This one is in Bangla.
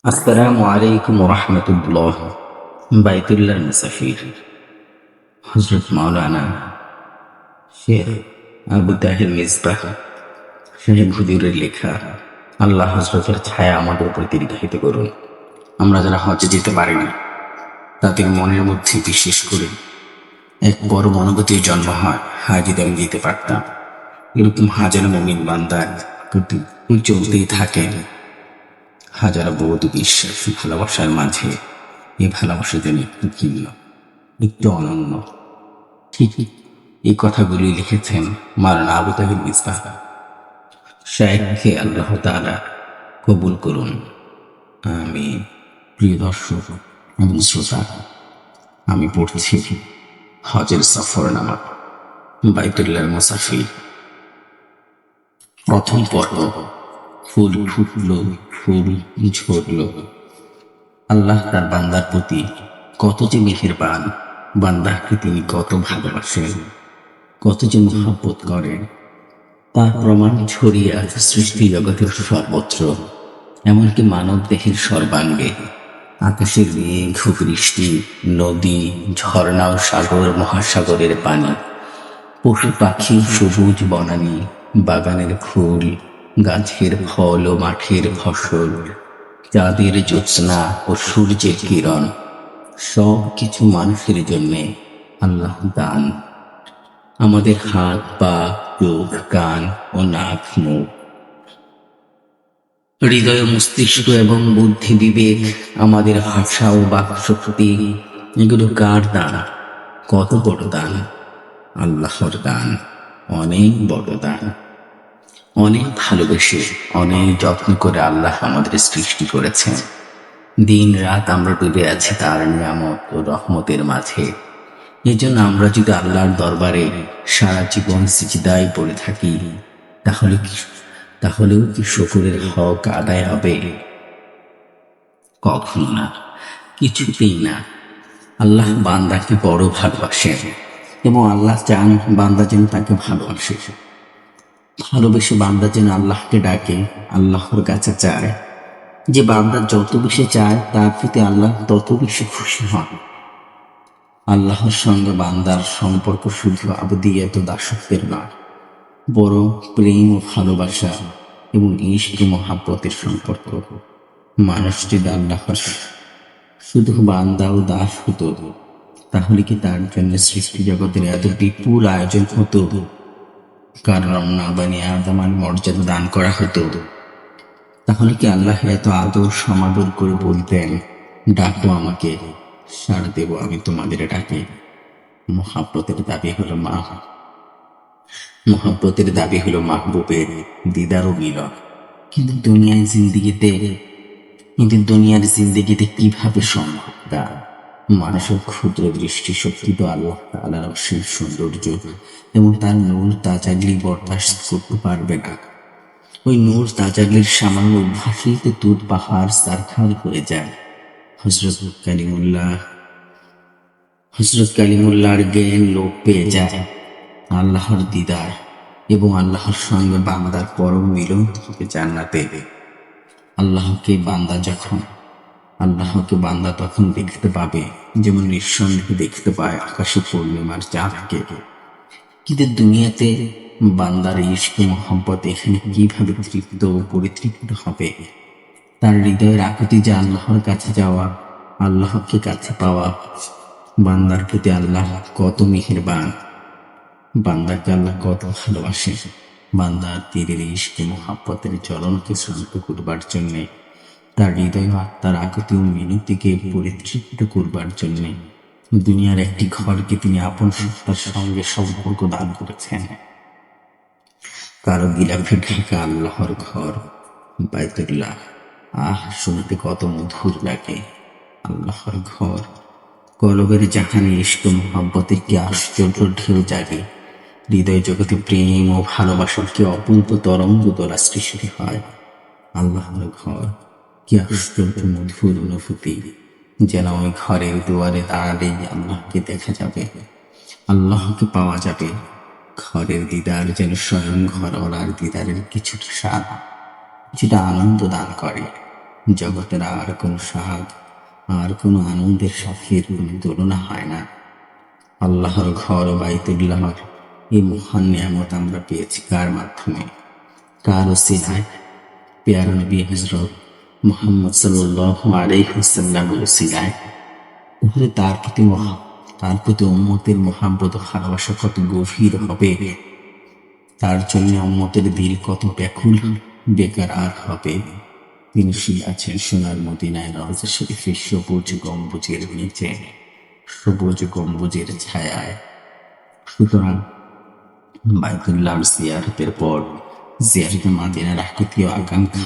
আসসালামু আলাইকুম রহমতুল্লাহ। বাইতুল্লাহ মুসাফির হজরত মাওলানা শেখ আবু তাহের মিসবাহ সাহেব হুজুরের লেখা। আল্লাহ হজরতের ছায়া আমাদের উপর দীর্ঘায়িত করুন। আমরা যারা হজে যেতে পারিনি তাদের মনের মধ্যে বিশেষ করে এক বড় অনুভূতির জন্ম হয়, হায় যদি আমি যেতে পারতাম। এরকম হাজার মুমিন বান্দার প্রতি চলতেই থাকে। হাজারো বোধ বিশ্বাস ভালোবাসার মাঝে এই ভালোবাসা যেন একটু ভিন্ন, একটু অনন্য। ঠিক এই কথাগুলি লিখেছেন মাওলানা আবু তাহের মিসবাহ। শায়েখকে আল্লাহ তাআলা কবুল করুন। আমি প্রিয় দর্শক এবং শ্রোতা, আমি পড়ছি হজের সফরনামা, বাইতুল্লাহ মুসাফির। প্রথম পর্ব। ফুল ফুটলো, ফুল ঝরলো। আল্লাহ তার বান্দার প্রতি কত যে মেহেরবান, বান্দাকে তিনি কত ভালোবাসেন, কত যে মহব্বত করেন, তার প্রমাণ ছড়িয়ে আছে সৃষ্টি জগতের সর্বত্র, এমনকি মানব দেহের সর্বাঙ্গে। আকাশের মেঘ, বৃষ্টি, নদী, ঝর্ণা ও সাগর মহাসাগরের পানি, পশু পাখি, সবুজ বনানী, বাগানের ফুল, গাছের ফল ও মাঠের ফসল, চাঁদের জ্যোৎস্না ও সূর্যের কিরণ, সব কিছু মানুষের জন্য আল্লাহ দান। আমাদের হাত, পা, চোখ, কান ও নাক, মুখ, হৃদয়, মস্তিষ্ক এবং বুদ্ধি, বিবেক, আমাদের ভাষা ও বাক শক্তি, এগুলো কার দান? কত বড় দান! আল্লাহর দান, অনেক বড় দান। অনেক ভালোবেসে, অনেক যত্ন করে আল্লাহ আমাদের সৃষ্টি করেছেন। দিন রাত আমরা ডুবে আছি তার নিয়ামত ও রহমতের মাঝে। এজন্য আমরা যদি আল্লাহর দরবারে সারা জীবন সিজদায় পড়ে থাকি, তাহলেও কি শুকরের হক আদায় হবে? কখনো না, কিছুতেই না। আল্লাহ বান্দাকে বড় ভালোবাসেন এবং আল্লাহ চান বান্দা যেন তাকে ভালোবাসে। ভালোবেসে বান্দা যেন আল্লাহকে ডাকে, আল্লাহর কাছে চায়। যে বান্দা যত বেশি চায় তার প্রতি আল্লাহ তত বেশি খুশি হন। আল্লাহর সঙ্গে বান্দার সম্পর্ক শুধু আবদিয়ত দাসত্বের নয়, বরং প্রেম ও ভালোবাসা এবং ইশক মহাব্বতের সম্পর্ক। মানুষ যদি আল্লাহর শুধু বান্দা ও দাস হতো, তাহলে কি তার জন্য সৃষ্টি জগতের এত বিপুল আয়োজন হতো? কারণ না বানি আদমের মর্যাদা দান করা হতো? তাহলে কি আল্লাহ এত আদর সমাদর করে বলতেন, ডাকো আমাকে, সাড়া দেব আমি তোমাদের ডাকে? মহাব্বতের দাবি হলো মাহবুবের দিদার ও মিলন। কিন্তু দুনিয়ার জিন্দেগিতে কিভাবে সম্ভব তা? মানুষের ক্ষুদ্র দৃষ্টি শক্তি তো আল্লাহ তাআলার অসীম সৌন্দর্য এবং তার নূর তাজাগলি বরদাস্ত করতে পারবে না। ওই নূর তাজাগলির সামান্য উদ্ভাসিতে তুর পাহাড় সারখার হয়ে যায়। হজরত কালিমুল্লাহর জ্ঞান লোপ পেয়ে যায়। আল্লাহর দিদার এবং আল্লাহর সঙ্গে বান্দার পরম মিলন হবে জান্নাতে। আল্লাহকে বান্দা তখন দেখতে পাবে যেমন নিঃসন্দেহে দেখতে পায় আকাশে পূর্ণিমার চাঁদকে। কিন্তু দুনিয়াতে বান্দার ইশক মোহাব্বত এখানে কিভাবে তৃপ্ত ও পরিতৃপ্ত হবে? তার হৃদয়ের আকুতি যে আল্লাহর কাছে যাওয়া, আল্লাহকে কাছে পাওয়া। বান্দার প্রতি আল্লাহ কত মেহেরবান, বান্দাকে আল্লাহ কত ভালোবাসে। বান্দার তীরের ইশক মোহাব্বতের জ্বলনকে শান্ত করবার জন্য, তার হৃদয় আত্মার আকুতি ও মিনতিকে পরিতৃপ্ত করবার জন্য দুনিয়ার একটি ঘরকে তিনি আপন সত্তার সঙ্গে সম্পর্ক দান করেছেন। কারো গিলাফে ঢাকা আল্লাহর ঘর বাইতুল্লাহ, শুনতে কত মধুর লাগে। আল্লাহর ঘর, কলবের জাহানে ইশক মোহাব্বতের কি আশ্চর্য ঢেউ জাগে। হৃদয় জগতে প্রেম ও ভালোবাসার কি অপূর্ব তরঙ্গ দোলা সৃষ্টি হয়। আল্লাহর ঘর, কি আশ্চর্য মধুর অনুভূতি। যেন ওই ঘরের দুয়ারে দাঁড়ালেই আল্লাহকে দেখা যাবে, আল্লাহকে পাওয়া যাবে। ঘরের দিদার যেন স্বয়ং ঘরওয়ালার দিদারের কিছুটা স্বাদ, যেটা আনন্দ দান করে। জগতের আর কোনো স্বাদ, আর কোনো আনন্দের সাথে এর কোনো তুলনা হয় না। আল্লাহর ঘর বাইতুল্লাহর এই মহান নিয়ামত আমরা পেয়েছি কার মাধ্যমে, কার ওসিলায়? পেয়ারা নবী হযরত মুহাম্মদ সাল্লাল্লাহু আলাইহি ওয়াসাল্লামের ওসিলায়। তাহলে তার প্রতি উম্মতের মহাব্বত ও ভালোবাসা কত গভীর হবে, তার জন্য উম্মতের দিল কত ব্যাকুল বেকার হবে। তিনি শুয়ে আছেন সোনার মদিনায় রওজা শরীফের সবুজ গম্বুজের নিচে, সবুজ গম্বুজের ছায়ায়। সুতরাং বাইতুল্লাহর জিয়ারতের পর জিয়ারতে মদিনার আকুতি ও আকাঙ্ক্ষা